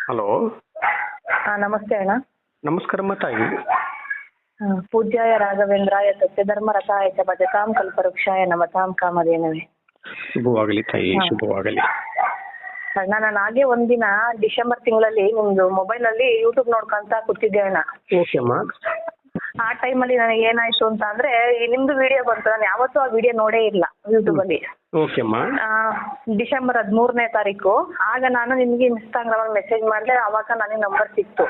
Hello. ನಮಸ್ತೆ ಅಣ್ಣ. ನಮಸ್ಕಾರಮ್ಮ ತಾಯಿ. ಪೂಜ್ಯಾಯ ರಾಘವೇಂದ್ರಾಯ ಸತ್ಯಧರ್ಮ ರಥಾಯ ಚ ಭಜತಾಂ ಕಲ್ಪವೃಕ್ಷಾಯ ನಮತಾಂ ಕಾಮಧೇನವೇ. ಶುಭವಾಗಲಿ ತಾಯಿ, ಶುಭವಾಗಲಿ. ಅಣ್ಣ, ನಾನು ಹಾಗೆ ಒಂದಿನ ಡಿಸೆಂಬರ್ ತಿಂಗಳಲ್ಲಿ ನಿಮ್ದು ಮೊಬೈಲ್ ಅಲ್ಲಿ ಯೂಟ್ಯೂಬ್ ನೋಡ್ಕೊಂತ ಕೂತಿದ್ದೆ ಅಣ್ಣ. ಓಕೆ ಅಮ್ಮ. ಆ ಟೈಮಲ್ಲಿ ನನಗೆ ಏನಾಯ್ತು ಅಂತ ಅಂದ್ರೆ ನಿಮ್ದು ವಿಡಿಯೋ ಬಂತು. ನಾನು ಯಾವತ್ತೂ ಆ ವಿಡಿಯೋ ನೋಡೇ ಇಲ್ಲ ಯೂಟ್ಯೂಬ್ ಅಲ್ಲಿ. ಓಕೆ ಅಮ್ಮ. ಡಿಸೆಂಬರ್ 13ನೇ ತಾರೀಕು ಆಗ ನಾನು ನಿಮ್ಗೆ ಇನ್ಸ್ಟಾಗ್ರಾಮ್ ಅಲ್ಲಿ ಮೆಸೇಜ್ ಮಾಡಿದೆ. ಅವಾಗ ನನಗೆ ನಂಬರ್ ಸಿಕ್ತು.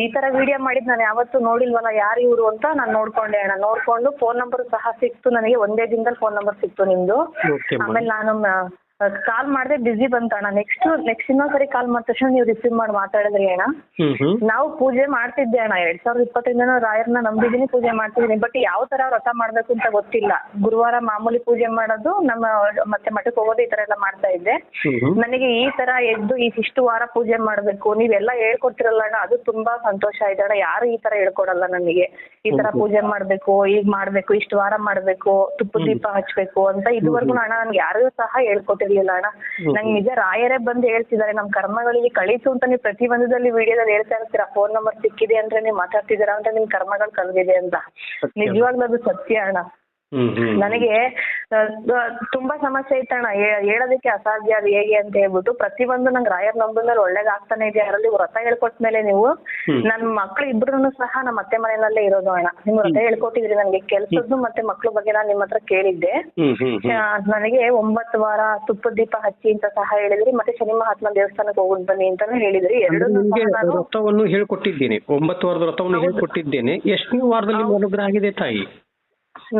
ಈ ತರ ವಿಡಿಯೋ ಮಾಡಿದ್ ನಾನು ಯಾವತ್ತೂ ನೋಡಿಲ್ವಲ್ಲ, ಯಾರು ಇವರು ಅಂತ ನಾನು ನೋಡ್ಕೊಂಡೆ ಅಣ್ಣ. ನೋಡ್ಕೊಂಡು ಫೋನ್ ನಂಬರ್ ಸಹ ಸಿಕ್ತು ನನಗೆ. ಒಂದೇ ದಿನದಲ್ಲಿ ಫೋನ್ ನಂಬರ್ ಸಿಕ್ತು ನಿಮ್ದು. ಆಮೇಲೆ ನಾನು ಕಾಲ್ ಮಾಡಿದೆ, ಬಿಸಿ ಬಂತಣ್ಣ. ನೆಕ್ಸ್ಟ್ ಇನ್ನೊಂದ್ಸರಿ ಕಾಲ್ ಮಾಡಿದ ತಕ್ಷಣ ನೀವು ರಿಸೀವ್ ಮಾಡಿ ಮಾತಾಡಿದ್ರಿ ಅಣ್ಣ. ನಾವು ಪೂಜೆ ಮಾಡ್ತಿದ್ದೆ ಅಣ್ಣ. 2020 ರಾಯರ್ನ ನಂಬಿದೀನಿ, ಪೂಜೆ ಮಾಡ್ತಿದ್ದೀನಿ. ಬಟ್ ಯಾವ ತರ ವ್ರತ ಮಾಡ್ಬೇಕು ಅಂತ ಗೊತ್ತಿಲ್ಲ. ಗುರುವಾರ ಮಾಮೂಲಿ ಪೂಜೆ ಮಾಡೋದು, ನಮ್ಮ ಮತ್ತೆ ಮಠಕ್ಕೆ ಹೋಗೋದು, ಈ ತರ ಎಲ್ಲ ಮಾಡ್ತಾ ಇದ್ದೆ. ನನಗೆ ಈ ತರ ಎದ್ದು ಇಷ್ಟು ವಾರ ಪೂಜೆ ಮಾಡ್ಬೇಕು ನೀವೆಲ್ಲ ಹೇಳ್ಕೊಡ್ತಿರಲ್ಲ ಅಣ್ಣ, ಅದು ತುಂಬಾ ಸಂತೋಷ ಆಯ್ತು ಅಣ್ಣ. ಯಾರು ಈ ತರ ಹೇಳ್ಕೊಡಲ್ಲ ನನಗೆ. ಈ ತರ ಪೂಜೆ ಮಾಡ್ಬೇಕು, ಈಗ ಮಾಡ್ಬೇಕು, ಇಷ್ಟು ವಾರ ಮಾಡ್ಬೇಕು, ತುಪ್ಪ ದೀಪ ಹಚ್ಬೇಕು ಅಂತ ಇದುವರೆಗೂ ಅಣ್ಣ ನನ್ಗೆ ಯಾರಿಗೂ ಸಹ ಹೇಳ್ಕೊಟ್ಟಿರ್ಲಿಲ್ಲ ಅಣ್ಣ. ನಂಗೆ ನಿಜ ರಾಯರೇ ಬಂದು ಹೇಳ್ತಿದ್ದಾರೆ, ನಮ್ ಕರ್ಮಗಳಿಗೆ ಕಳೀತು ಅಂತ ನೀವು ಪ್ರತಿ ಒಂದದಲ್ಲಿ ವಿಡಿಯೋದಲ್ಲಿ ಹೇಳ್ತಾ ಇರ್ತೀರಾ. ಫೋನ್ ನಂಬರ್ ಸಿಕ್ಕಿದೆ ಅಂದ್ರೆ ನೀವು ಮಾತಾಡ್ತಿದ್ದೀರಾ ಅಂತ ನಿಮ್ ಕರ್ಮಗಳು ಕಳೆದಿದೆ ಅಂತ. ನಿಜವಾಗ್ಲೂ ಅದು ಸತ್ಯ ಅಣ್ಣ. ನನಗೆ ತುಂಬಾ ಸಮಸ್ಯೆ ಇತ್ತಣ್ಣ. ಹೇಳೋದಕ್ಕೆ ಅಸಾಧ್ಯ ಅದು ಹೇಗೆ ಅಂತ ಹೇಳ್ಬಿಟ್ಟು. ಪ್ರತಿಯೊಂದು ನಂಗೆ ರಾಯರ್ ನಂಬಿದ್ಮೇಲೆ ಒಳ್ಳೇದಾಗ್ತಾನೆ ಇದೆ. ಅದರಲ್ಲಿ ವ್ರತ ಹೇಳ್ಕೊಟ್ಮೇಲೆ ನೀವು ನನ್ ಮಕ್ಳು ಇಬ್ರು ಸಹ ನಮ್ಮ ಅತ್ತೆ ಮನೆಯಲ್ಲೇ ಇರೋದು ಅಣ್ಣ. ನಿಮ್ ವ್ರತ ಹೇಳ್ಕೊಟ್ಟಿದ್ರಿ ನನಗೆ. ಕೆಲ್ಸದ್ದು ಮತ್ತೆ ಮಕ್ಳು ಬಗ್ಗೆ ನಾನು ನಿಮ್ಮ ಹತ್ರ ಕೇಳಿದ್ದೆ. ನನಗೆ 9 ವಾರ ತುಪ್ಪದ ದೀಪ ಹಚ್ಚಿ ಅಂತ ಸಹ ಹೇಳಿದ್ರಿ. ಮತ್ತೆ ಶನಿ ಮಹಾತ್ಮ ದೇವಸ್ಥಾನಕ್ಕೆ ಹೋಗ್ಬಿಟ್ಟು ಬನ್ನಿ ಅಂತಾನು ಹೇಳಿದ್ರಿ. ವ್ರತವನ್ನು ಹೇಳ್ಕೊಟ್ಟಿದ್ದೇನೆ. 9 ವಾರದ ವ್ರತವನ್ನು ಹೇಳ್ಕೊಟ್ಟಿದ್ದೇನೆ. ಎಷ್ಟನೇ ವಾರದಲ್ಲಿ ಅನುಗ್ರಹ ಆಗಿದೆ ತಾಯಿ?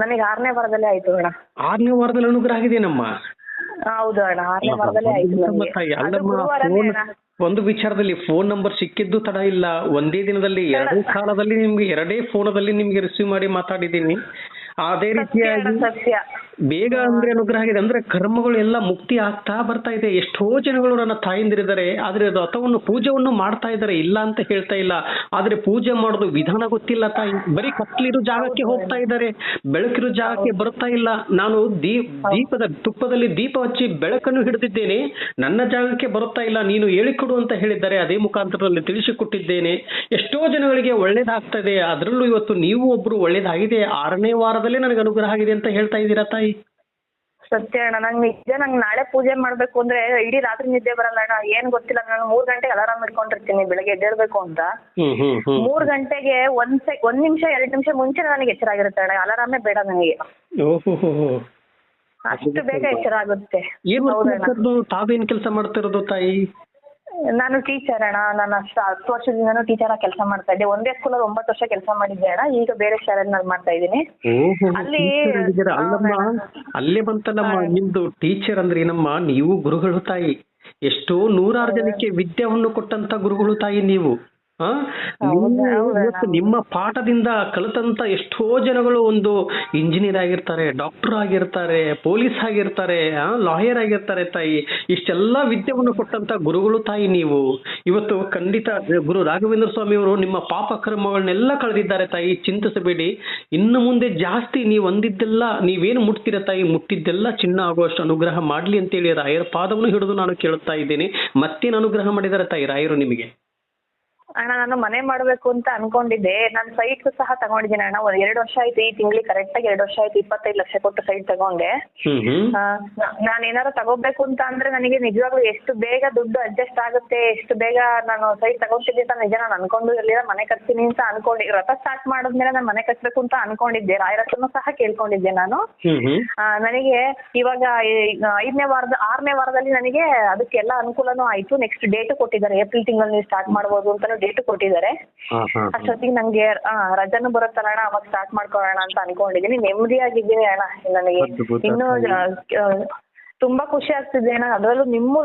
ನನಗೆ 6ನೇ ವಾರದಲ್ಲೇ ಆಯ್ತು ಅಣ್ಣ. 6ನೇ ವಾರದಲ್ಲಿ ಅನುಗ್ರಹ ಆಗಿದೆ ನಮ್ಮ. ಹೌದು ಅಣ್ಣ, 6ನೇ ವಾರದಲ್ಲೇ ಆಯ್ತು. ಒಂದು ವಿಚಾರದಲ್ಲಿ ಫೋನ್ ನಂಬರ್ ಸಿಕ್ಕಿದ್ದು ತಡ ಇಲ್ಲ. ಒಂದೇ ದಿನದಲ್ಲಿ 2 ಕಾಲದಲ್ಲಿ ನಿಮ್ಗೆ 2 ಫೋನದಲ್ಲಿ ನಿಮ್ಗೆ ರಿಸೀವ್ ಮಾಡಿ ಮಾತಾಡಿದ್ದೀನಿ. ಅದೇ ರೀತಿಯಾಗಿ ಬೇಗ ಅಂದ್ರೆ ಅನುಗ್ರಹ ಆಗಿದೆ. ಅಂದ್ರೆ ಕರ್ಮಗಳು ಎಲ್ಲ ಮುಕ್ತಿ ಆಗ್ತಾ ಬರ್ತಾ ಇದೆ. ಎಷ್ಟೋ ಜನಗಳು ನನ್ನ ತಾಯಿಂದಿರಿದ್ದಾರೆ, ಆದ್ರೆ ವ್ರತವನ್ನು ಪೂಜೆಯನ್ನು ಮಾಡ್ತಾ ಇದ್ದಾರೆ, ಇಲ್ಲ ಅಂತ ಹೇಳ್ತಾ ಇಲ್ಲ. ಆದ್ರೆ ಪೂಜೆ ಮಾಡೋದು ವಿಧಾನ ಗೊತ್ತಿಲ್ಲ ತಾಯಿ. ಬರೀ ಕತ್ಲಿರೋ ಜಾಗಕ್ಕೆ ಹೋಗ್ತಾ ಇದ್ದಾರೆ, ಬೆಳಕಿರೋ ಜಾಗಕ್ಕೆ ಬರ್ತಾ ಇಲ್ಲ. ನಾನು ತುಪ್ಪದಲ್ಲಿ ದೀಪ ಹಚ್ಚಿ ಬೆಳಕನ್ನು ಹಿಡಿದಿದ್ದೇನೆ, ನನ್ನ ಜಾಗಕ್ಕೆ ಬರುತ್ತಾ ಇಲ್ಲ. ನೀನು ಹೇಳಿಕೊಡು ಅಂತ ಹೇಳಿದ್ದಾರೆ, ಅದೇ ಮುಖಾಂತರದಲ್ಲಿ ತಿಳಿಸಿಕೊಟ್ಟಿದ್ದೇನೆ. ಎಷ್ಟೋ ಜನಗಳಿಗೆ ಒಳ್ಳೇದಾಗ್ತಾ ಇದೆ. ಅದರಲ್ಲೂ ಇವತ್ತು ನೀವು ಒಬ್ರು ಒಳ್ಳೇದಾಗಿದೆ, 6ನೇ ವಾರದಲ್ಲೇ ನನಗೆ ಅನುಗ್ರಹ ಆಗಿದೆ ಅಂತ ಹೇಳ್ತಾ ಇದ್ದೀರಾ ತಾಯಿ. ಸತ್ಯ ಅಣ್ಣ. ನಂಗೆ ನಾಳೆ ಪೂಜೆ ಮಾಡ್ಬೇಕು ಅಂದ್ರೆ ಇಡೀ ರಾತ್ರಿ ನಿದ್ದೆ ಬರಲ್ಲ ಅಣ್ಣ. ಏನ್ ಗೊತ್ತಿಲ್ಲ, ನಾನು 3 ಗಂಟೆಗೆ ಅಲಾರಾಮ್ ಇಟ್ಕೊಂಡಿರ್ತೀನಿ ಬೆಳಗ್ಗೆ ಎದ್ದೇಳ್ಬೇಕು ಅಂತ. 3 ಗಂಟೆಗೆ 1 ನಿಮಿಷ 2 ನಿಮಿಷ ಮುಂಚೆ ನನಗೆ ಎಚ್ಚರ ಆಗಿರುತ್ತೆ ಅಣ್ಣ. ಅಲಾರಾಮೇ ಬೇಡ ನನಗೆ, ಅಷ್ಟು ಬೇಗ ಎಚ್ಚರ ಆಗುತ್ತೆ. ತಾವೇನ್ ಕೆಲಸ ಮಾಡ್ತಿರೋದು ತಾಯಿ? ನಾನು ಟೀಚರ್ ಅಣ್ಣ. ನಾನು 10 ವರ್ಷದಿಂದನೂ ಟೀಚರ್ ಆಗಿ ಕೆಲಸ ಮಾಡ್ತಾ ಇದ್ದೆ. ಒಂದೇ ಸ್ಕೂಲಲ್ಲಿ 9 ವರ್ಷ ಕೆಲಸ ಮಾಡಿದ್ದೆ ಅಣ್ಣ. ಈಗ ಬೇರೆ ಶಾಲೆನಲ್ಲಿ ಮಾಡ್ತಾ ಇದ್ದೀನಿ. ಅಲ್ಲೇ ಬಂತಲ್ಲಮ್ಮ ನಿಮ್ದು ಟೀಚರ್ ಅಂದ್ರೆ ಏನಮ್ಮ? ನೀವು ಗುರುಗಳು ತಾಯಿ. ಎಷ್ಟೋ 100 ಜನಕ್ಕೆ ವಿದ್ಯಾವನ್ನು ಕೊಟ್ಟಂತ ಗುರುಗಳು ತಾಯಿ ನೀವು. ನಿಮ್ಮ ಪಾಠದಿಂದ ಕಲಿತಂತ ಎಷ್ಟೋ ಜನಗಳು ಒಂದು ಇಂಜಿನಿಯರ್ ಆಗಿರ್ತಾರೆ, ಡಾಕ್ಟರ್ ಆಗಿರ್ತಾರೆ, ಪೊಲೀಸ್ ಆಗಿರ್ತಾರೆ, ಲಾಯರ್ ಆಗಿರ್ತಾರೆ ತಾಯಿ. ಇಷ್ಟೆಲ್ಲಾ ವಿದ್ಯೆಯನ್ನು ಕೊಟ್ಟಂತ ಗುರುಗಳು ತಾಯಿ ನೀವು. ಇವತ್ತು ಖಂಡಿತ ಗುರು ರಾಘವೇಂದ್ರ ಸ್ವಾಮಿ ಅವರು ನಿಮ್ಮ ಪಾಪ ಕರ್ಮಗಳನ್ನೆಲ್ಲ ಕಳೆದಿದ್ದಾರೆ ತಾಯಿ. ಚಿಂತಿಸಬೇಡಿ. ಇನ್ನು ಮುಂದೆ ಜಾಸ್ತಿ ನೀವು ಅಂದಿದ್ದೆಲ್ಲ ನೀವೇನು ಮುಟ್ತೀರ ತಾಯಿ, ಮುಟ್ಟಿದ್ದೆಲ್ಲ ಚಿನ್ನ ಆಗುವಷ್ಟು ಅನುಗ್ರಹ ಮಾಡ್ಲಿ ಅಂತೇಳಿ ರಾಯರ ಪಾದವನ್ನು ಹಿಡಿದು ನಾನು ಕೇಳುತ್ತಾ ಇದ್ದೇನೆ. ಮತ್ತೇನು ಅನುಗ್ರಹ ಮಾಡಿದ್ದಾರೆ ತಾಯಿ ರಾಯರು ನಿಮಗೆ? ಅಣ್ಣ, ನಾನು ಮನೆ ಮಾಡ್ಬೇಕು ಅಂತ ಅನ್ಕೊಂಡಿದ್ದೆ. ನಾನು ಸೈಟ್ ಸಹ ತಗೊಂಡಿದ್ದೀನಿ ಅಣ್ಣ. 2 ವರ್ಷ ಆಯ್ತು. ಈ ತಿಂಗಳಿಗೆ ಕರೆಕ್ಟ್ ಆಗಿ 2 ವರ್ಷ ಆಯ್ತು. 25 ಲಕ್ಷ ಕೊಟ್ಟು ಸೈಟ್ ತಗೊಂಡೆ. ನಾನು ಏನಾದ್ರು ತಗೋಬೇಕು ಅಂತ ಅಂದ್ರೆ ನನಗೆ ನಿಜವಾಗ್ಲೂ ಎಷ್ಟು ಬೇಗ ದುಡ್ಡು ಅಡ್ಜಸ್ಟ್ ಆಗುತ್ತೆ, ಎಷ್ಟು ಬೇಗ ನಾನು ಸೈಟ್ ತಗೊಂತಿದ್ದೆ ಅಂತ ನಿಜ ನಾನು ಅನ್ಕೊಂಡು ಇರ್ಲಿಲ್ಲ. ಮನೆ ಕಟ್ತೀನಿ ಅಂತ ಅನ್ಕೊಂಡಿ, ವ್ರತ ಸ್ಟಾರ್ಟ್ ಮಾಡಿದ್ಮೇಲೆ ನಾನು ಮನೆ ಕಟ್ಬೇಕು ಅಂತ ಅನ್ಕೊಂಡಿದ್ದೆ. ರಾಯರತ್ರನು ಸಹ ಕೇಳ್ಕೊಂಡಿದ್ದೆ ನಾನು. ನನಗೆ ಇವಾಗ 6ನೇ ವಾರದಲ್ಲಿ ನನಗೆ ಅದಕ್ಕೆಲ್ಲ ಅನುಕೂಲನೂ ಆಯ್ತು. ನೆಕ್ಸ್ಟ್ ಡೇಟ್ ಕೊಟ್ಟಿದ್ದಾರೆ. ಏಪ್ರಿಲ್ ತಿಂಗಳಲ್ಲಿ ಸ್ಟಾರ್ಟ್ ಮಾಡಬಹುದು ಅಂತ ಡೇಟ್ ಕೊಟ್ಟಿದ್ದಾರೆ. ಅಷ್ಟೊತ್ತಿಗೆ ನಂಗೆ ರಜಾನು ಬರುತ್ತಲ್ಲ ಅಣ್ಣ, ಅವಾಗ ಸ್ಟಾರ್ಟ್ ಮಾಡ್ಕೊಳ್ಳೋಣ ಅಂತ ಅನ್ಕೊಂಡಿದೀನಿ. ನೆಮ್ಮದಿಯಾಗಿದ್ದೀನಿ ಅಣ್ಣ. ನನಗೆ ಇನ್ನು ತುಂಬಾ ಖುಷಿ ಆಗ್ತಿದೆ ಅಣ್ಣ. ಅದರಲ್ಲೂ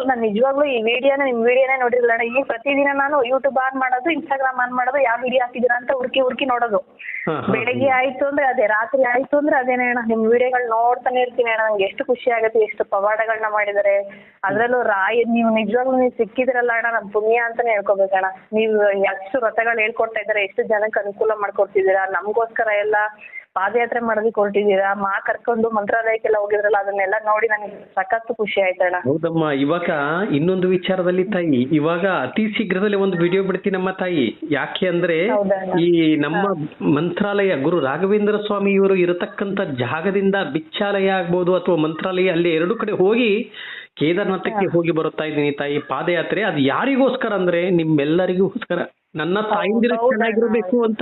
ನಾನು ನಿಜವಾಗ್ಲೂ ಈ ನಿಮ್ ವಿಡಿಯೋನೇ ನೋಡಿರಲಿಲ್ಲ ಅಣ್ಣ. ಈ ಪ್ರತಿದಿನ ನಾನು ಯೂಟ್ಯೂಬ್ ಆನ್ ಮಾಡೋದು, ಇನ್ಸ್ಟಾಗ್ರಾಮ್ ಆನ್ ಮಾಡೋದು, ಯಾವ ವಿಡಿಯೋ ಹಾಕಿದ್ದೀರಾ ಅಂತ ಹುಡುಕಿ ನೋಡೋದು. ಬೆಳಗ್ಗೆ ಆಯ್ತು ಅಂದ್ರೆ ಅದೇ, ರಾತ್ರಿ ಆಯ್ತು ಅಂದ್ರೆ ಅದೇನೇ ಅಣ್ಣ. ನಿಮ್ ವಿಡಿಯೋಗಳು ನೋಡ್ತಾನೆ ಇರ್ತೀನಿ ಅಣ್ಣ. ನಂಗೆ ಎಷ್ಟು ಖುಷಿ ಆಗುತ್ತೆ. ಎಷ್ಟು ಪವಾಡಗಳನ್ನ ಮಾಡಿದ್ದಾರೆ. ಅದ್ರಲ್ಲೂ ನೀವು ನಿಜವಾಗ್ಲೂ ನೀವು ಸಿಕ್ಕಿದ್ರಲ್ಲ ಅಣ್ಣ, ನಮ್ ಪುಣ್ಯ ಅಂತಾನೆ ಹೇಳ್ಕೊಬೇಕಣ್ಣ. ನೀವು ಎಷ್ಟು ವ್ರತಗಳು ಹೇಳ್ಕೊಡ್ತಾ ಇದ್ದಾರೆ, ಎಷ್ಟು ಜನಕ್ಕೆ ಅನುಕೂಲ ಮಾಡ್ಕೊಡ್ತಿದ್ದೀರಾ. ನಮ್ಗೋಸ್ಕರ ಎಲ್ಲ ಪಾದಯಾತ್ರೆ ಮಾಡೋದಕ್ಕೆ ಹೊರಟಿದ್ದೀರಾ, ಕರ್ಕೊಂಡು ಮಂತ್ರಾಲಯಕ್ಕೆಲ್ಲ ಹೋಗಿದ್ರಲ್ಲ, ಅದನ್ನೆಲ್ಲ ನೋಡಿ ನನಗೆ ಸಖತ್ತು ಖುಷಿ ಆಯ್ತಣ್ಣ. ಹೌದಮ್ಮ. ಇವಾಗ ಇನ್ನೊಂದು ವಿಚಾರದಲ್ಲಿ ತಾಯಿ, ಇವಾಗ ಅತಿ ಶೀಘ್ರದಲ್ಲಿ ಒಂದು ವಿಡಿಯೋ ಬಿಡ್ತೀನಮ್ಮ ತಾಯಿ. ಯಾಕೆ ಅಂದ್ರೆ ಈ ನಮ್ಮ ಮಂತ್ರಾಲಯ ಗುರು ರಾಘವೇಂದ್ರ ಸ್ವಾಮಿ ಇವರು ಇರತಕ್ಕಂತ ಜಾಗದಿಂದ ಬಿಚ್ಚಾಲಯ ಆಗ್ಬೋದು ಅಥವಾ ಮಂತ್ರಾಲಯ, ಅಲ್ಲಿ ಎರಡು ಕಡೆ ಹೋಗಿ ಕೇದಾರ್ನಾಥಕ್ಕೆ ಹೋಗಿ ಬರುತ್ತಾ ಇದ್ದೀನಿ ತಾಯಿ ಪಾದಯಾತ್ರೆ. ಅದು ಯಾರಿಗೋಸ್ಕರ ಅಂದ್ರೆ ನಿಮ್ಮೆಲ್ಲರಿಗೋಸ್ಕರ. ನನ್ನ ತಾಯಿಂದಿರು ಚೆನ್ನಾಗಿರ್ಬೇಕು ಅಂತ,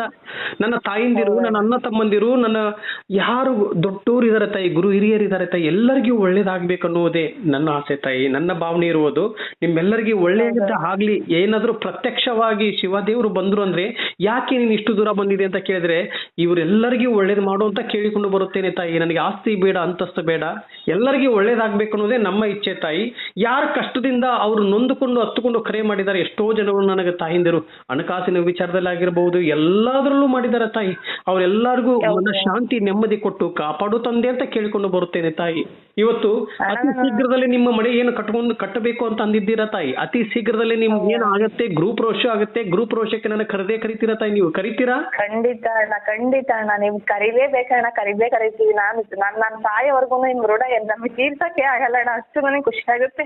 ನನ್ನ ತಾಯಿಂದಿರು, ನನ್ನ ಅಣ್ಣ ತಮ್ಮಂದಿರು, ನನ್ನ ಯಾರು ದೊಡ್ಡೋರು ಇದಾರೆ ತಾಯಿ, ಗುರು ಹಿರಿಯರು ಇದಾರೆ ತಾಯಿ, ಎಲ್ಲರಿಗೂ ಒಳ್ಳೇದಾಗ್ಬೇಕು ಅನ್ನೋದೇ ನನ್ನ ಆಸೆ ತಾಯಿ, ನನ್ನ ಭಾವನೆ ಇರುವುದು. ನಿಮ್ಮೆಲ್ಲರಿಗೂ ಒಳ್ಳೆಯದ ಆಗ್ಲಿ. ಏನಾದ್ರೂ ಪ್ರತ್ಯಕ್ಷವಾಗಿ ಶಿವದೇವರು ಬಂದ್ರು ಅಂದ್ರೆ ಯಾಕೆ ನೀನು ಇಷ್ಟು ದೂರ ಬಂದಿದೆ ಅಂತ ಕೇಳಿದ್ರೆ ಇವರೆಲ್ಲರಿಗೂ ಒಳ್ಳೇದು ಮಾಡು ಅಂತ ಕೇಳಿಕೊಂಡು ಬರುತ್ತೇನೆ ತಾಯಿ. ನನಗೆ ಆಸ್ತಿ ಬೇಡ, ಅಂತಸ್ತು ಬೇಡ, ಎಲ್ಲರಿಗೂ ಒಳ್ಳೇದಾಗ್ಬೇಕು ಅನ್ನೋದೇ ನಮ್ಮ ಇಚ್ಛೆ ತಾಯಿ. ಯಾರ ಕಷ್ಟದಿಂದ ಅವರು ನೊಂದುಕೊಂಡು ಹತ್ತುಕೊಂಡು ಕರೆ ಮಾಡಿದ್ದಾರೆ ಎಷ್ಟೋ ಜನಗಳು ನನಗೆ ತಾಯಿಂದಿರು, ಹಣಕಾಸಿನ ವಿಚಾರದಲ್ಲಿ ಆಗಿರಬಹುದು, ಎಲ್ಲದರಲ್ಲೂ ಮಾಡಿದ್ದಾರೆ ತಾಯಿ. ಅವರೆಲ್ಲರಿಗೂ ಮನ ಶಾಂತಿ ನೆಮ್ಮದಿ ಕೊಟ್ಟು ಕಾಪಾಡು ತಂದೆ ಅಂತ ಕೇಳಿಕೊಂಡು ಬರುತ್ತೇನೆ ತಾಯಿ. ಇವತ್ತು ಅತಿ ಶೀಘ್ರದಲ್ಲಿ ನಿಮ್ಮ ಮನೆ ಏನು ಕಟ್ಟಬೇಕು ಅಂತ ಅಂದಿದ್ದೀರಾ ತಾಯಿ. ಅತಿ ಶೀಘ್ರದಲ್ಲಿ ನಿಮ್ಗೆ ಏನು ಆಗತ್ತೆ, ಗ್ರೂಪ್ ರೋಷ ಆಗುತ್ತೆ. ಗ್ರೂಪ್ ರೋಷಕ್ಕೆ ನನ್ನ ಕರೀತೀರಾ ತಾಯಿ? ನೀವು ಕರಿತೀರಾ? ಖಂಡಿತ ಅಣ್ಣ, ಖಂಡಿತ ಅಣ್ಣ. ನೀವು ಕರಿಲೇಬೇಕಣ್ಣ, ಕರಿತೀವಿ. ನಾನು ಸಾಯೋವರೆಗೂ ನಿಮ್ ಋಣ ನಮಗೆ ತೀರ್ಸಕ್ಕೆ ಆಗಲ್ಲ ಅಣ್ಣ. ಅಷ್ಟು ನನಗೆ ಖುಷಿ ಆಗುತ್ತೆ.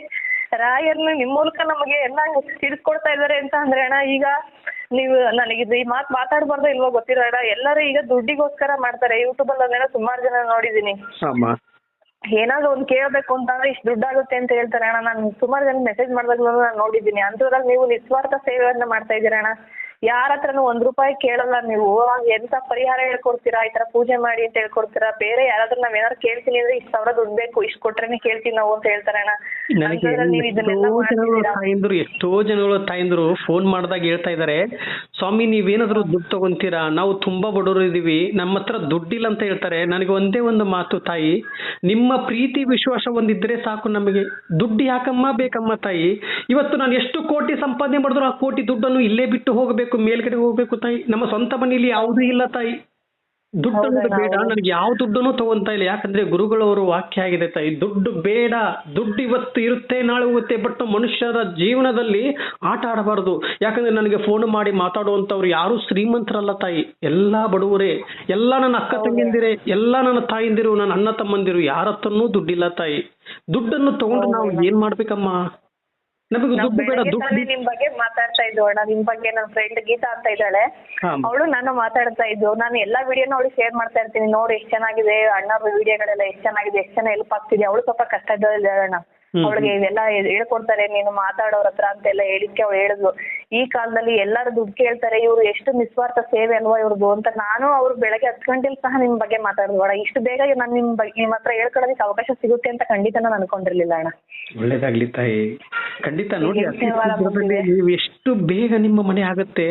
ರಾಯರ್ನ ನಿಮ್ ಮೂಲಕ ನಮಗೆ ಎಲ್ಲ ತಿಳಿಸ್ಕೊಡ್ತಾ ಇದಾರೆ ಅಂತ ಅಂದ್ರೆ ಅಣ್ಣ, ಈಗ ನೀವು ನನಗಿದು ಈ ಮಾತಾಡ್ಬಾರ್ದು ಇಲ್ವೋ ಗೊತ್ತಿಲ್ಲ ಅಣ್ಣ. ಎಲ್ಲರೂ ಈಗ ದುಡ್ಡಿಗೋಸ್ಕರ ಮಾಡ್ತಾರೆ. ಯೂಟ್ಯೂಬ್ ಅಲ್ಲಿ ಸುಮಾರು ಜನ ನೋಡಿದೀನಿ. ಏನಾದ್ರು ಒಂದ್ ಕೇಳ್ಬೇಕು ಅಂತಂದ್ರೆ ಇಷ್ಟು ದುಡ್ಡಾಗುತ್ತೆ ಅಂತ ಹೇಳ್ತಾರೆ ಅಣ್ಣ. ನಾನು ಸುಮಾರು ಜನ ಮೆಸೇಜ್ ಮಾಡಿದಾಗ್ಲೂ ನಾನು ನೋಡಿದ್ದೀನಿ. ಅಂಥದ್ರಲ್ಲಿ ನೀವು ನಿಸ್ವಾರ್ಥ ಸೇವೆಯನ್ನ ಮಾಡ್ತಾ ಇದ್ದೀರ ಅಣ್ಣ. ಯಾರ ಹತ್ರನು ₹1 ಕೇಳಲ್ಲ ನೀವು. ಎಂತ ಪರಿಹಾರ ಹೇಳ್ಕೊಡ್ತೀರಾ, ಈ ತರ ಪೂಜೆ ಮಾಡಿ ಅಂತ ಹೇಳ್ಕೊಡ್ತೀರಾ. ಬೇರೆ ಯಾರಾದ್ರೂ ನಾವ್ ಏನಾದ್ರು ಕೇಳ್ತೀನಿ ಅಂದ್ರೆ ಇಷ್ಟು ಸಾವಿರ ದುಡ್ಡು ಬೇಕು, ಇಷ್ಟು ಕೊಟ್ರೇನೆ ಕೇಳ್ತೀವಿ ನಾವು ಅಂತ ಹೇಳ್ತಾರೆ ಅಣ್ಣ. ಎಷ್ಟೋ ಜನಗಳು ತಾಯಿಂದ್ರು ಫೋನ್ ಮಾಡಿದಾಗ ಹೇಳ್ತಾ ಇದಾರೆ, ಸ್ವಾಮಿ ನೀವೇನಾದ್ರೂ ದುಡ್ಡು ತಗೊಂತೀರಾ, ನಾವು ತುಂಬಾ ಬಡವರು ಇದೀವಿ, ನಮ್ಮ ಹತ್ರ ದುಡ್ಡಿಲ್ಲ ಅಂತ ಹೇಳ್ತಾರೆ. ನನಗೆ ಒಂದೇ ಒಂದು ಮಾತು ತಾಯಿ, ನಿಮ್ಮ ಪ್ರೀತಿ ವಿಶ್ವಾಸ ಒಂದಿದ್ರೆ ಸಾಕು ನಮಗೆ. ದುಡ್ಡು ಯಾಕಮ್ಮ ಬೇಕಮ್ಮ ತಾಯಿ? ಇವತ್ತು ನಾನು ಎಷ್ಟು ಕೋಟಿ ಸಂಪಾದನೆ ಮಾಡಿದ್ರು ಆ ಕೋಟಿ ದುಡ್ಡನ್ನು ಇಲ್ಲೇ ಬಿಟ್ಟು ಹೋಗಬೇಕು, ಮೇಲ್ಗಡೆ ಹೋಗ್ಬೇಕು ತಾಯಿ. ನಮ್ಮ ಸ್ವಂತ ಮನೆಯಲ್ಲಿ ಯಾವುದೂ ಇಲ್ಲ ತಾಯಿ. ದುಡ್ಡು ಬೇಡ, ನನಗೆ ಯಾವ ದುಡ್ಡನ್ನು ತಗೊಂತಾ ಇಲ್ಲ. ಯಾಕಂದ್ರೆ ಗುರುಗಳವರು ವಾಕ್ಯ ಆಗಿದೆ ತಾಯಿ, ದುಡ್ಡು ಬೇಡ, ದುಡ್ಡು ಇವತ್ತು ಇರುತ್ತೆ ನಾಳೆ ಹೋಗುತ್ತೆ, ಬಟ್ ಮನುಷ್ಯರ ಜೀವನದಲ್ಲಿ ಆಟ ಆಡಬಾರ್ದು. ಯಾಕಂದ್ರೆ ನನಗೆ ಫೋನ್ ಮಾಡಿ ಮಾತಾಡುವಂತವ್ರು ಯಾರು ಶ್ರೀಮಂತರಲ್ಲ ತಾಯಿ, ಎಲ್ಲಾ ಬಡವರೇ, ಎಲ್ಲಾ ನನ್ನ ಅಕ್ಕ ತಂಗಿಂದಿರೇ, ಎಲ್ಲಾ ನನ್ನ ತಾಯಿಂದಿರು, ನನ್ನ ಅಣ್ಣ ತಮ್ಮಂದಿರು, ಯಾರ ಹತ್ರನೂ ದುಡ್ಡಿಲ್ಲ ತಾಯಿ. ದುಡ್ಡನ್ನು ತಗೊಂಡು ನಾವು ಏನ್ ಮಾಡ್ಬೇಕಮ್ಮ? ನಮಗೆ ದುಡ್ಡು ಬೇಡ. ದುಡ್ಡು ನಿಮ್ ಬಗ್ಗೆ ಮಾತಾಡ್ತಾ ಇದ್ವು ಅಣ್ಣ. ನಿಮ್ ಬಗ್ಗೆ ನನ್ನ ಫ್ರೆಂಡ್ ಗೀತಾ ಅಂತ ಇದ್ದಾಳೆ, ಅವಳು ನಾನು ಮಾತಾಡ್ತಾ ಇದ್ದು. ನಾನು ಎಲ್ಲಾ ವಿಡಿಯೋನ ಅವಳಿಗೆ ಶೇರ್ ಮಾಡ್ತಾ ಇರ್ತೀನಿ. ನೋಡಿ ಎಷ್ಟು ಚೆನ್ನಾಗಿದೆ ಅಣ್ಣವ್ರ ವಿಡಿಯೋಗಳೆಲ್ಲ, ಎಷ್ಟು ಚೆನ್ನಾಗಿದೆ, ಎಷ್ಟು ಚೆನ್ನಾಗಿ ಹೆಲ್ಪ್ ಆಗ್ತಿದೆ. ಅವಳು ಸ್ವಲ್ಪ ಕಷ್ಟದಲ್ಲಿ ಅಣ್ಣ, ಅವಳಿಗೆ ಇವೆಲ್ಲ ಹೇಳ್ಕೊಡ್ತಾರೆ ನೀನು ಮಾತಾಡೋರ ಹತ್ರ ಅಂತೆಲ್ಲ ಹೇಳಿಕ್ಕೆ ಅವಳು ಹೇಳಿದ್ಲು. ಈ ಕಾಲದಲ್ಲಿ ಎಲ್ಲರೂ ದುಡ್ಡು ಕೇಳ್ತಾರೆ, ಇವ್ರು ಎಷ್ಟು ನಿಸ್ವಾರ್ಥ ಸೇವೆ ಅಲ್ವಾ ಇವ್ರದ್ದು ಅಂತ. ನಾನು ಅವ್ರು ಬೆಳಗ್ಗೆ 10 ಗಂಟೆಲಿ ಸಹ ನಿಮ್ ಬಗ್ಗೆ ಮಾತಾಡಿದ್ವಾಡ. ಇಷ್ಟು ಬೇಗ ನಾನು ನಿಮ್ ಹತ್ರ ಹೇಳ್ಕೊಳ್ಳೋದಕ್ಕೆ ಅವಕಾಶ ಸಿಗುತ್ತೆ ಅಂತ ಖಂಡಿತ ನಾನು ಅನ್ಕೊಂಡಿರ್ಲಿಲ್ಲ ಅಣ್ಣ. ಒಳ್ಳೇದಾಗ್ಲಿ ತಾಯಿ, ಖಂಡಿತ. ನೋಡಿ ನೀವು ಎಷ್ಟು ಬೇಗ ನಿಮ್ಮ ಮನೆ ಆಗತ್ತೆ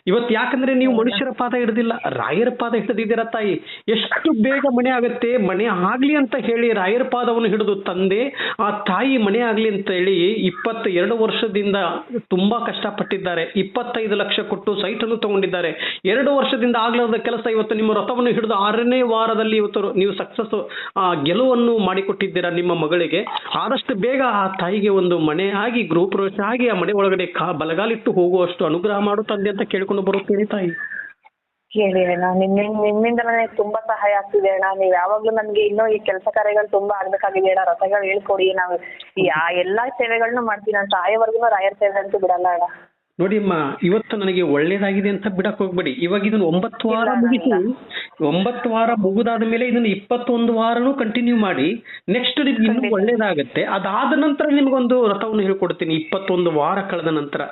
ಇವತ್ತು. ಯಾಕಂದ್ರೆ ನೀವು ಮನುಷ್ಯರ ಪಾದ ಹಿಡಿದಿಲ್ಲ, ರಾಯರ ಪಾದ ಹಿಡಿದಿದ್ದೀರ ತಾಯಿ. ಎಷ್ಟು ಬೇಗ ಮನೆ ಆಗತ್ತೆ. ಮನೆ ಆಗ್ಲಿ ಅಂತ ಹೇಳಿ ರಾಯರ ಪಾದವನ್ನು ಹಿಡಿದು ತಂದೆ ಆ ತಾಯಿ ಮನೆ ಆಗ್ಲಿ ಅಂತ ಹೇಳಿ 22 ವರ್ಷದಿಂದ ತುಂಬಾ ಕಷ್ಟಪಟ್ಟಿದ್ದಾರೆ. 25 ಲಕ್ಷ ಕೊಟ್ಟು ಸೈಟ್ ಅನ್ನು ತಗೊಂಡಿದ್ದಾರೆ. 2 ವರ್ಷದಿಂದ ಆಗ್ಲಾದ ಕೆಲಸ ಇವತ್ತು ನಿಮ್ಮ ರಥವನ್ನು ಹಿಡಿದು 6ನೇ ವಾರದಲ್ಲಿ ಇವತ್ತು ನೀವು ಸಕ್ಸಸ್ ಗೆಲುವನ್ನು ಮಾಡಿಕೊಟ್ಟಿದ್ದೀರಾ ನಿಮ್ಮ ಮಗಳಿಗೆ. ಆದಷ್ಟು ಬೇಗ ಆ ತಾಯಿಗೆ ಒಂದು ಮನೆ ಆಗಿ ಗ್ರೂಪ್ ರೋಷ ಆಗಿ ಆ ಮನೆ ಒಳಗಡೆ ಬಲಗಾಲಿಟ್ಟು ಹೋಗುವಷ್ಟು ಅನುಗ್ರಹ ಮಾಡು ತಂದೆ ಅಂತ ಕೇಳಿಕೊಂಡು ಬರುತ್ತೇನೆ ತಾಯಿ. ಹೇಳಿ ಅಣ್ಣ, ನಿಮ್ಮಿಂದ ನನಗೆ ತುಂಬಾ ಸಹಾಯ ಆಗ್ತಿದೆ ಅಣ್ಣ. ನೀವ್ ಯಾವಾಗ್ಲೂ ನನ್ಗೆ ಇನ್ನೂ ಈ ಕೆಲಸ ಕಾರ್ಯಗಳು ತುಂಬಾ ಆಗ್ಬೇಕಾಗಿದೆ ಅಣ್ಣ. ರಥಗಳು ಹೇಳ್ಕೊಡಿ, ನಾವು ಎಲ್ಲಾ ಸೇವೆಗಳನ್ನೂ ಮಾಡ್ತೀನಿ. ನಾನು ಸಾಯೋವರೆಗೂ ರಾಯರ್ ಸೇವೆ ಅಂತೂ ಬಿಡಲ್ಲ ಅಣ್ಣ. ನೋಡಿ ಅಮ್ಮ, ಇವತ್ತು ನನಗೆ ಒಳ್ಳೇದಾಗಿದೆ ಅಂತ ಬಿಡಕ್ ಹೋಗ್ಬೇಡಿ. ಇವಾಗ ಇದನ್ನ 9 ವಾರ ಮುಗಿಸಿ, 9 ವಾರ ಮುಗಿದಾದ ಮೇಲೆ ಇದನ್ನ 21 ವಾರನೂ ಕಂಟಿನ್ಯೂ ಮಾಡಿ. ನೆಕ್ಸ್ಟ್ ನಿಮ್ಗೆ ಇನ್ನೂ ಒಳ್ಳೇದಾಗತ್ತೆ. ಅದಾದ ನಂತರ ನಿಮ್ಗೊಂದು ರಥವನ್ನು ಹೇಳ್ಕೊಡ್ತೀನಿ. 21 ವಾರ ಕಳೆದ ನಂತರ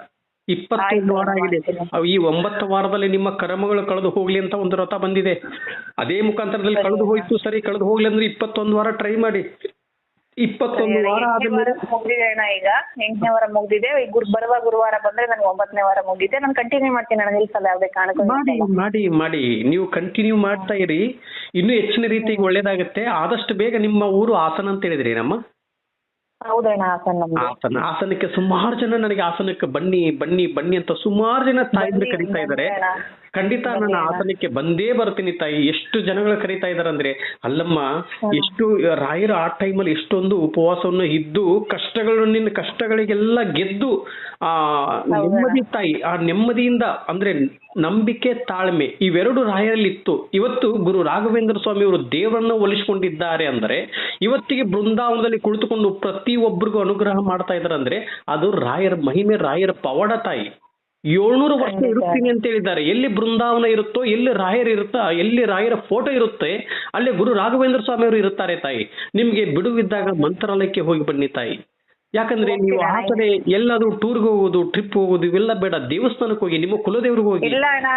21 ವಾರ ಆಗಿದೆ. ಈ 9 ವಾರದಲ್ಲಿ ನಿಮ್ಮ ಕರ್ಮಗಳು ಕಳೆದು ಹೋಗ್ಲಿ ಅಂತ ಒಂದು ರಥ ಬಂದಿದೆ. ಅದೇ ಮುಖಾಂತರದಲ್ಲಿ ಕಳೆದು ಹೋಯ್ತು, ಸರಿ ಕಳೆದು ಹೋಗ್ಲಿ ಅಂದ್ರೆ 21 ವಾರ ಟ್ರೈ ಮಾಡಿ. 21 ವಾರ ಆದ್ಮೇಲೆ ಮುಗಿದಿದೆ ಅಣ್ಣ. ಈಗ 8ನೇ ವಾರ ಮುಗಿದಿದೆ. ಬರುವ ಗುರುವಾರ ಬಂದ್ರೆ ನನ್ಗೆ 9ನೇ ವಾರ ಮುಗಿದಿದೆ. ನಾನು ಕಂಟಿನ್ಯೂ ಮಾಡ್ತೀನಿ ಅಣ್ಣ, ನಿಲ್ಸಲ್ಲ ಯಾವ್ದೇ ಕಾರಣಕ್ಕೂ. ಮಾಡಿ ನೀವು ಕಂಟಿನ್ಯೂ ಮಾಡ್ತಾ ಇರಿ. ಇನ್ನೂ ಹೆಚ್ಚಿನ ರೀತಿಗೆ ಒಳ್ಳೇದಾಗತ್ತೆ. ಆದಷ್ಟು ಬೇಗ ನಿಮ್ಮ ಊರು ಹಾಸನ ಅಂತ ಹೇಳಿದ್ರಿ ನಮ್ಮ? ಹೌದಣ್ಣ, ಹಾಸನಕ್ಕೆ ಸುಮಾರು ಜನ ನನಗೆ ಹಾಸನಕ್ಕೆ ಬನ್ನಿ ಬನ್ನಿ ಬನ್ನಿ ಅಂತ ಸುಮಾರು ಜನ ತಾಯಿದ್ರು ಕರೀತಾ ಇದ್ದಾರೆ. ಖಂಡಿತ ನಾನು ಆಸನಕ್ಕೆ ಬಂದೇ ಬರ್ತೀನಿ ತಾಯಿ. ಎಷ್ಟು ಜನಗಳು ಕರೀತಾ ಇದಾರೆ ಅಂದ್ರೆ, ಅಲ್ಲಮ್ಮ ಎಷ್ಟು ರಾಯರು ಆ ಟೈಮಲ್ಲಿ ಎಷ್ಟೊಂದು ಉಪವಾಸವನ್ನು ಇದ್ದು ನಿನ್ನ ಕಷ್ಟಗಳಿಗೆಲ್ಲ ಗೆದ್ದು ಆ ನೆಮ್ಮದಿ ತಾಯಿ, ಆ ನೆಮ್ಮದಿಯಿಂದ ಅಂದ್ರೆ ನಂಬಿಕೆ, ತಾಳ್ಮೆ ಇವೆರಡು ರಾಯರಲ್ಲಿ ಇತ್ತು. ಇವತ್ತು ಗುರು ರಾಘವೇಂದ್ರ ಸ್ವಾಮಿ ಅವರು ದೇವರನ್ನ ಒಲಿಸಿಕೊಂಡಿದ್ದಾರೆ ಅಂದ್ರೆ, ಇವತ್ತಿಗೆ ಬೃಂದಾವನದಲ್ಲಿ ಕುಳಿತುಕೊಂಡು ಪ್ರತಿ ಒಬ್ಬರಿಗೂ ಅನುಗ್ರಹ ಮಾಡ್ತಾ ಇದಾರೆ ಅಂದ್ರೆ ಅದು ರಾಯರ ಮಹಿಮೆ, ರಾಯರ ಪವಾಡ ತಾಯಿ. 700 ವರ್ಷ ಇರುತ್ತೀನಿ ಅಂತ ಹೇಳಿದ್ದಾರೆ. ಎಲ್ಲಿ ಬೃಂದಾವನ ಇರುತ್ತೋ, ಎಲ್ಲಿ ರಾಯರು ಇರುತ್ತಾ, ಎಲ್ಲಿ ರಾಯರ ಫೋಟೋ ಇರುತ್ತೆ, ಅಲ್ಲಿ ಗುರು ರಾಘವೇಂದ್ರ ಸ್ವಾಮಿ ಅವರು ಇರುತ್ತಾರೆ ತಾಯಿ. ನಿಮ್ಗೆ ಬಿಡುವಿದ್ದಾಗ ಮಂತ್ರಾಲಯಕ್ಕೆ ಹೋಗಿ ಬನ್ನಿ ತಾಯಿ. ಯಾಕಂದ್ರೆ ನೀವು ಆ ಕಡೆ ಎಲ್ಲಾದ್ರೂ ಟೂರ್ಗೆ ಹೋಗೋದು, ಟ್ರಿಪ್ ಹೋಗೋದು ಇವೆಲ್ಲ ಬೇಡ. ದೇವಸ್ಥಾನಕ್ಕೆ ಹೋಗಿ, ನಿಮ್ಮ ಕುಲದೇವ್ರಿಗೆ ಹೋಗಿ. ಇಲ್ಲ ಅಣ್ಣ,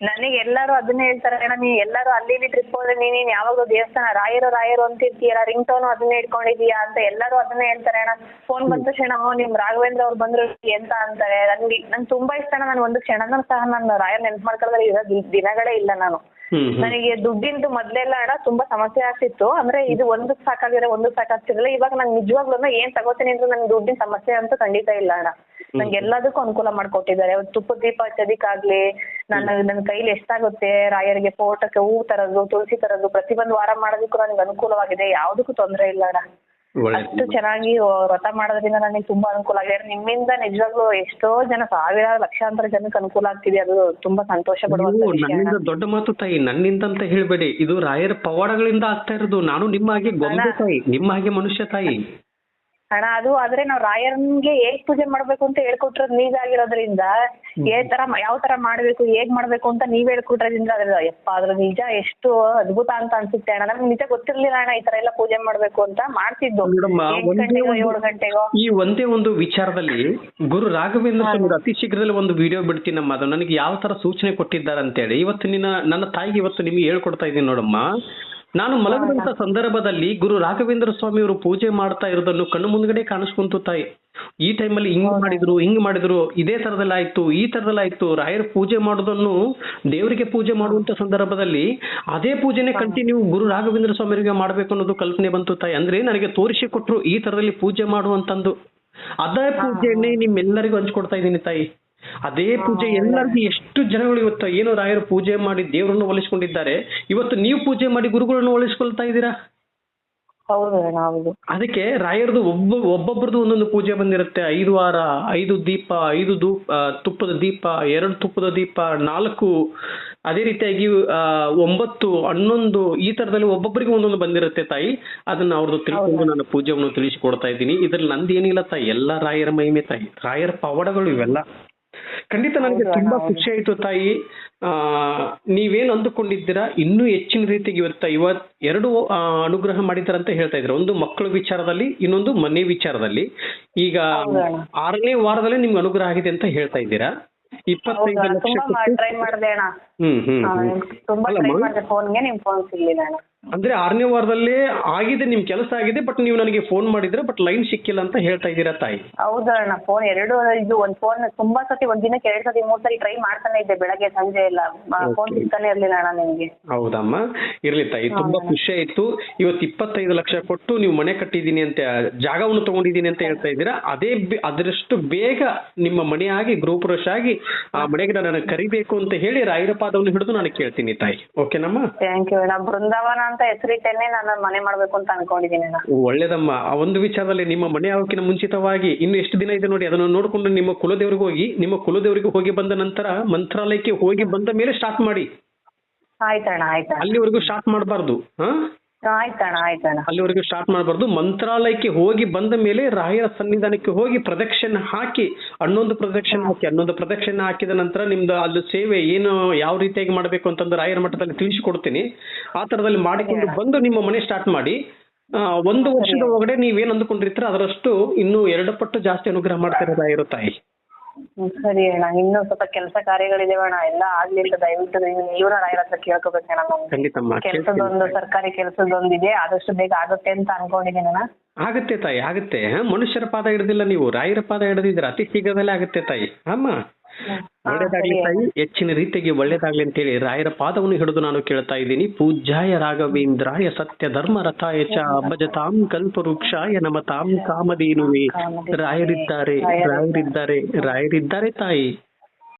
ನನಗೆ ಎಲ್ಲರೂ ಅದನ್ನೇ ಹೇಳ್ತಾರೆ ಅಣ್ಣ, ನೀ ಎಲ್ಲರೂ ಅಲ್ಲಿ ಟ್ರಿಪ್ ಹೋದ್ರೆ ನೀನ್ ಯಾವಾಗ ದೇವಸ್ಥಾನ ರಾಯರು ಅಂತ ಇರ್ತೀಯಲ್ಲ, ರಿಂಗ್ ಟೋನ್ ಅದನ್ನೇ ಇಟ್ಕೊಂಡಿದೀಯಾ ಅಂತ ಎಲ್ಲರೂ ಅದನ್ನೇ ಹೇಳ್ತಾರೆ ಅಣ್ಣ. ಫೋನ್ ಬಂದ ತಕ್ಷಣ ನಿಮ್ ರಾಘವೇಂದ್ರ ಅವ್ರು ಬಂದ್ರು ಎಂತ ಅಂತಾರೆ. ನಂಗೆ ತುಂಬಾ ಇಷ್ಟ ಅಣ್ಣ. ನಾನು ಒಂದು ಕ್ಷಣನೂ ಸಹ ನಾನು ರಾಯರ್ ನೆನ್ಪು ಮಾಡ್ಕೊಳ್ಳೋದ್ರೆ ಇರೋ ದಿನಗಳೇ ಇಲ್ಲ ನಾನು. ನನಗೆ ದುಡ್ಡಿಂದು ಮೊದ್ಲೆಲ್ಲ ಅಣ್ಣ ತುಂಬಾ ಸಮಸ್ಯೆ ಆಗ್ತಿತ್ತು. ಅಂದ್ರೆ ಇದು ಒಂದಕ್ ಸಾಕಾಗ್ತಿರಲಿಲ್ಲ. ಇವಾಗ ನಂಗೆ ನಿಜವಾಗ್ಲೂ ಏನ್ ತಗೋತೀನಿ ಅಂದ್ರೆ ನನ್ಗೆ ದುಡ್ಡಿನ ಸಮಸ್ಯೆ ಅಂತೂ ಖಂಡಿತ ಇಲ್ಲ ಅಣ್ಣ. ನಂಗೆ ಎಲ್ಲದಕ್ಕೂ ಅನುಕೂಲ ಮಾಡ್ಕೊಟ್ಟಿದ್ದಾರೆ. ತುಪ್ಪ ದೀಪ ಹಚ್ಚೋದಿಕ್ಕಾಗ್ಲಿ, ನನ್ನ ಕೈಲಿ ಎಷ್ಟಾಗುತ್ತೆ ರಾಯರಿಗೆ ಫೋಟೋಕ್ಕೆ ಹೂ ತರೋದು, ತುಳಸಿ ತರೋದು, ಪ್ರತಿಯೊಂದು ವಾರ ಮಾಡೋದಕ್ಕೂ ನನಗೆ ಅನುಕೂಲವಾಗಿದೆ. ಯಾವ್ದಕ್ಕೂ ತೊಂದರೆ ಇಲ್ಲ ಅಣ್ಣ. ಅಷ್ಟು ಚೆನ್ನಾಗಿ ವ್ರತ ಮಾಡೋದ್ರಿಂದ ನನಗೆ ತುಂಬಾ ಅನುಕೂಲ ಆಗಿದೆ. ನಿಮ್ಮಿಂದ ನಿಜವಾಗ್ಲೂ ಎಷ್ಟೋ ಜನ, ಸಾವಿರಾರು ಲಕ್ಷಾಂತರ ಜನಕ್ಕೆ ಅನುಕೂಲ ಆಗ್ತಿದೆ. ಅದು ತುಂಬಾ ಸಂತೋಷ ಪಡುವಂತ ವಿಷಯ. ನನ್ನಿಂದ ದೊಡ್ಡ ಮಾತು ತಾಯಿ, ನನ್ನಿಂದ ಅಂತ ಹೇಳ್ಬೇಡಿ. ಇದು ರಾಯರ ಪವಾಡಗಳಿಂದ ಆಗ್ತಾ ಇರೋದು. ನಾನು ನಿಮ್ಮ ಹಾಗೆ ಗೊಂಬೆ ತಾಯಿ, ನಿಮ್ಮ ಹಾಗೆ ಮನುಷ್ಯ ತಾಯಿ ಅಣ್ಣ. ಅದು ಆದ್ರೆ ನಾವ್ ರಾಯರ್ಗೆ ಹೇಗ್ ಪೂಜೆ ಮಾಡ್ಬೇಕು ಅಂತ ಹೇಳ್ಕೊಟ್ರದ್ ನೀವಾಗಿರೋದ್ರಿಂದ, ಯಾವ ತರ ಮಾಡ್ಬೇಕು, ಹೇಗ್ ಮಾಡ್ಬೇಕು ಅಂತ ನೀವ್ ಹೇಳ್ಕೊಟ್ರೋದ್ರಿಂದ ಅದ್ರ ನಿಜ ಎಷ್ಟು ಅದ್ಭುತ ಅಂತ ಅನ್ಸುತ್ತೆ ಅಣ್ಣ. ನಮ್ಗೆ ನಿಜ ಗೊತ್ತಿರ್ಲಿಲ್ಲ ಅಣ್ಣ ಈ ತರ ಎಲ್ಲ ಪೂಜೆ ಮಾಡ್ಬೇಕು ಅಂತ. ಮಾಡ್ತಿದ್ದು 7 ಗಂಟೆಗೋ. ಈ ಒಂದೇ ಒಂದು ವಿಚಾರದಲ್ಲಿ ಗುರು ರಾಘವೇಂದ್ರ ಸ್ವಾಮಿ ಅತಿ ಶೀಘ್ರದಲ್ಲಿ ಒಂದು ವಿಡಿಯೋ ಬಿಡ್ತೀನಮ್ಮ. ಅದು ನನಗೆ ಯಾವ ತರ ಸೂಚನೆ ಕೊಟ್ಟಿದ್ದಾರೆ ಅಂತೇಳಿ ಇವತ್ತು ನನ್ನ ತಾಯಿಗೆ ಇವತ್ತು ನಿಮ್ಗೆ ಹೇಳ್ಕೊಡ್ತಾ ಇದ್ದೀನಿ ನೋಡಮ್ಮ. ನಾನು ಮಲಗಿದಂತ ಸಂದರ್ಭದಲ್ಲಿ ಗುರು ರಾಘವೇಂದ್ರ ಸ್ವಾಮಿ ಅವರು ಪೂಜೆ ಮಾಡ್ತಾ ಇರೋದನ್ನು ಕಣ್ಣು ಮುಂದ್ಗಡೆ ಕಾಣಿಸ್ಕೊಂತು ತಾಯಿ. ಈ ಟೈಮಲ್ಲಿ ಹಿಂಗ್ ಮಾಡಿದ್ರು, ಇದೇ ತರದಲ್ಲಿ ಆಯ್ತು, ಈ ತರದಲ್ಲಿ ಆಯ್ತು. ರಾಯರ ಪೂಜೆ ಮಾಡೋದನ್ನು, ದೇವರಿಗೆ ಪೂಜೆ ಮಾಡುವಂತ ಸಂದರ್ಭದಲ್ಲಿ ಅದೇ ಪೂಜೆನೆ ಕಂಟಿನ್ಯೂ ಗುರು ರಾಘವೇಂದ್ರ ಸ್ವಾಮಿಯವರಿಗೆ ಮಾಡ್ಬೇಕು ಅನ್ನೋದು ಕಲ್ಪನೆ ಬಂತು ತಾಯಿ. ಅಂದ್ರೆ ನನಗೆ ತೋರಿಸಿ ಕೊಟ್ರು ಈ ತರದಲ್ಲಿ ಪೂಜೆ ಮಾಡುವಂತಂದು. ಅದೇ ಪೂಜೆಯನ್ನೇ ನಿಮ್ಮೆಲ್ಲರಿಗೂ ಹಂಚ್ಕೊಡ್ತಾ ಇದ್ದೀನಿ ತಾಯಿ. ಅದೇ ಪೂಜೆ ಎಲ್ಲರಿಗೂ ಎಷ್ಟು ಜನಗಳು ಇವತ್ತು ಏನು ರಾಯರು ಪೂಜೆ ಮಾಡಿ ದೇವರನ್ನು ಒಲಿಸ್ಕೊಂಡಿದ್ದಾರೆ, ಇವತ್ತು ನೀವು ಪೂಜೆ ಮಾಡಿ ಗುರುಗಳನ್ನು ಒಲಿಸ್ಕೊಳ್ತಾ ಇದ್ದೀರಾ. ಅದಕ್ಕೆ ರಾಯರದು ಒಬ್ಬೊಬ್ಬರದು ಒಂದೊಂದು ಪೂಜೆ ಬಂದಿರುತ್ತೆ. 5 ವಾರ, 5 ದೀಪ, 5 ತುಪ್ಪದ ದೀಪ, 2 ತುಪ್ಪದ ದೀಪ, 4, ಅದೇ ರೀತಿಯಾಗಿ 9, 11 ಈ ತರದಲ್ಲಿ ಒಬ್ಬೊಬ್ಬರಿಗೆ ಒಂದೊಂದು ಬಂದಿರುತ್ತೆ ತಾಯಿ. ಅದನ್ನ ಅವ್ರದ್ದು ತಿಳ್ಕೊಂಡು ನಾನು ಪೂಜೆಯನ್ನು ತಿಳಿಸಿಕೊಡ್ತಾ ಇದ್ದೀನಿ. ಇದ್ರಲ್ಲಿ ನಂದು ಏನಿಲ್ಲ ತಾಯಿ, ಎಲ್ಲ ರಾಯರ ಮಹಿಮೆ ತಾಯಿ, ರಾಯರ ಪವಾಡಗಳು ಇವೆಲ್ಲ. ಖಂಡಿತ ನನಗೆ ತುಂಬಾ ಖುಷಿ ಆಯ್ತು ತಾಯಿ. ನೀವೇನು ಅಂದುಕೊಂಡಿದ್ದೀರಾ ಇನ್ನೂ ಹೆಚ್ಚಿನ ರೀತಿಗೆ ಇವತ್ತು 2 ಅನುಗ್ರಹ ಮಾಡಿದ್ದಾರೆ ಅಂತ ಹೇಳ್ತಾ ಇದ್ರು. ಒಂದು ಮಕ್ಕಳ ವಿಚಾರದಲ್ಲಿ, ಇನ್ನೊಂದು ಮನೆ ವಿಚಾರದಲ್ಲಿ. ಈಗ 6ನೇ ವಾರದಲ್ಲಿ ನಿಮ್ಗೆ ಅನುಗ್ರಹ ಆಗಿದೆ ಅಂತ ಹೇಳ್ತಾ ಇದ್ದೀರಾ. 25 ಲಕ್ಷ ಅಂದ್ರೆ 6ನೇ ವಾರದಲ್ಲೇ ಆಗಿದೆ, ನಿಮ್ ಕೆಲಸ ಆಗಿದೆ. ಬಟ್ ನೀವು ನನಗೆ ಫೋನ್ ಮಾಡಿದ್ರೆ ಬಟ್ ಲೈನ್ ಸಿಕ್ಕಿಲ್ಲ ಅಂತ ಹೇಳ್ತಾ ಇದ್ದೀರಾ ತಾಯಿ. ಹೌದಣ್ಣ. ಫೋನ್ ಒಂದ್ ಫೋನ್ ತುಂಬಾ ಸತಿ, ಒಂದ್ ದಿನಕ್ಕೆ 2 ಸತಿ 3 ಸತಿ ಟ್ರೈ ಮಾಡ್ತಾನೆ ಇದ್ದೆ, ಬೆಳಗ್ಗೆ ಸಂಜೆ ಎಲ್ಲ. ಫೋನ್ ಸಿಗ್ತಾನೆ ಇರ್ಲಿಲ್ಲ ಅಣ್ಣ ನಿಮ್ಗೆ. ಹೌದಮ್ಮ, ಇರ್ಲಿ ತಾಯಿ, ತುಂಬಾ ಖುಷಿ ಆಯ್ತು. ಇವತ್ತು 25 ಲಕ್ಷ ಕೊಟ್ಟು ನೀವು ಮನೆ ಕಟ್ಟಿದೀನಿ ಅಂತ, ಜಾಗವನ್ನು ತಗೊಂಡಿದ್ದೀನಿ ಅಂತ ಹೇಳ್ತಾ ಇದ್ದೀರಾ. ಅದರಷ್ಟು ಬೇಗ ನಿಮ್ಮ ಮನೆಯಾಗಿ ಗೃಹಪ್ರವೇಶ ಆಗಿ ಆ ಮನೆಗೆ ನಾನು ಕರಿಬೇಕು ಅಂತ ಹೇಳಿ ರಾಯರ ಪಾದವನ್ನು ಹಿಡಿದು ನಾನು ಕೇಳ್ತೀನಿ ತಾಯಿ. ಓಕೆನಮ್ಮ? ಥ್ಯಾಂಕ್ ಯು ಅಣ್ಣ. ಬೃಂದಾವನ ಅಂತ ಹೆಸರಿಟ್ಟೇನೆ ನಾನು ಮನೆ ಮಾಡ್ಬೇಕು ಅಂತ ಅನ್ಕೊಂಡಿದ್ದೀನಿ. ಒಳ್ಳೇದಮ್ಮ. ಆ ಒಂದು ವಿಚಾರದಲ್ಲಿ ನಿಮ್ಮ ಮನೆ ಆಗೋಕಿನ ಮುಂಚಿತವಾಗಿ ಇನ್ನು ಎಷ್ಟು ದಿನ ಇದೆ ನೋಡಿ, ಅದನ್ನು ನೋಡ್ಕೊಂಡು ನಿಮ್ಮ ಕುಲದೇವರಿಗೆ ಹೋಗಿ ಬಂದ ನಂತರ ಮಂತ್ರಾಲಯಕ್ಕೆ ಹೋಗಿ ಬಂದ ಮೇಲೆ ಸ್ಟಾರ್ಟ್ ಮಾಡಿ. ಆಯ್ತಣ್ಣ. ಅಲ್ಲಿವರೆಗೂ ಸ್ಟಾರ್ಟ್ ಮಾಡಬಾರ್ದು. ಆಯ್ತಣ್ಣ. ಅಲ್ಲಿವರೆಗೂ ಸ್ಟಾರ್ಟ್ ಮಾಡಬಾರ್ದು. ಮಂತ್ರಾಲಯಕ್ಕೆ ಹೋಗಿ ಬಂದ ಮೇಲೆ ರಾಯರ ಸನ್ನಿಧಾನಕ್ಕೆ ಹೋಗಿ ಪ್ರದಕ್ಷಿಣೆ ಹಾಕಿ, ಹನ್ನೊಂದು ಪ್ರದಕ್ಷಿಣೆ ಹಾಕಿದ ನಂತರ ನಿಮ್ದು ಅಲ್ಲಿ ಸೇವೆ ಏನು ಯಾವ ರೀತಿಯಾಗಿ ಮಾಡಬೇಕು ಅಂತಂದು ರಾಯರ ಮಠದಲ್ಲಿ ತಿಳಿಸಿಕೊಡ್ತೀನಿ. ಆ ತರದಲ್ಲಿ ಮಾಡಿಕೊಂಡು ಬಂದು ನಿಮ್ಮ ಮನೆ ಸ್ಟಾರ್ಟ್ ಮಾಡಿ. 1 ವರ್ಷದ ಒಳಗಡೆ ನೀವೇನ್ ಅಂದುಕೊಂಡಿರ್ತೀರ ಅದರಷ್ಟು ಇನ್ನೂ 2 ಪಟ್ಟು ಜಾಸ್ತಿ ಅನುಗ್ರಹ ಮಾಡ್ತಾರೆ ರಾಯರು ತಾಯಿ. ಸರಿ ಅಣ್ಣ. ಇನ್ನೂ ಸ್ವಲ್ಪ ಕೆಲಸ ಕಾರ್ಯಗಳಿದೆ ಅಣ್ಣ, ಎಲ್ಲ ಆಗ್ಲಿಲ್ಲ. ದಯವಿಟ್ಟು ನೀವು ರಾಯರ ಹತ್ರ ಕೇಳ್ಕೊಬೇಕಣ್ಣ. ಕೆಲಸದೊಂದು ಸರ್ಕಾರಿ ಕೆಲಸದೊಂದಿದೆ, ಆದಷ್ಟು ಬೇಗ ಆಗುತ್ತೆ ಅಂತ ಅನ್ಕೊಂಡಿದ್ದೀನಿ ಅಣ್ಣ. ಆಗುತ್ತೆ ತಾಯಿ, ಆಗುತ್ತೆ. ಮನುಷ್ಯರ ಪಾದ ಹಿಡಿದಿಲ್ಲ, ನೀವು ರಾಯರ ಪಾದ ಹಿಡಿದಿದ್ರೆ ಅತಿ ಶೀಘ್ರದಲ್ಲೇ ಆಗುತ್ತೆ ತಾಯಿ. ಅಮ್ಮ, ಒಳ್ಳೇದಾಗ್ಲಿ ತಾಯಿ, ಹೆಚ್ಚಿನ ರೀತಿಗೆ ಒಳ್ಳೇದಾಗ್ಲಿ ಅಂತೇಳಿ ರಾಯರ ಪಾದವನ್ನು ಹಿಡಿದು ನಾನು ಕೇಳ್ತಾ ಇದ್ದೀನಿ. ಪೂಜ್ಯಾಯ ರಾಘವೇಂದ್ರಾಯ ಸತ್ಯ ಧರ್ಮ ರಥಾಯ ಚ ಭಜತಾಂ ಕಲ್ಪವೃಕ್ಷಾಯ ನಮತಾಂ ಕಾಮಧೇನುವೆ. ರಾಯರಿದ್ದಾರೆ ತಾಯಿ.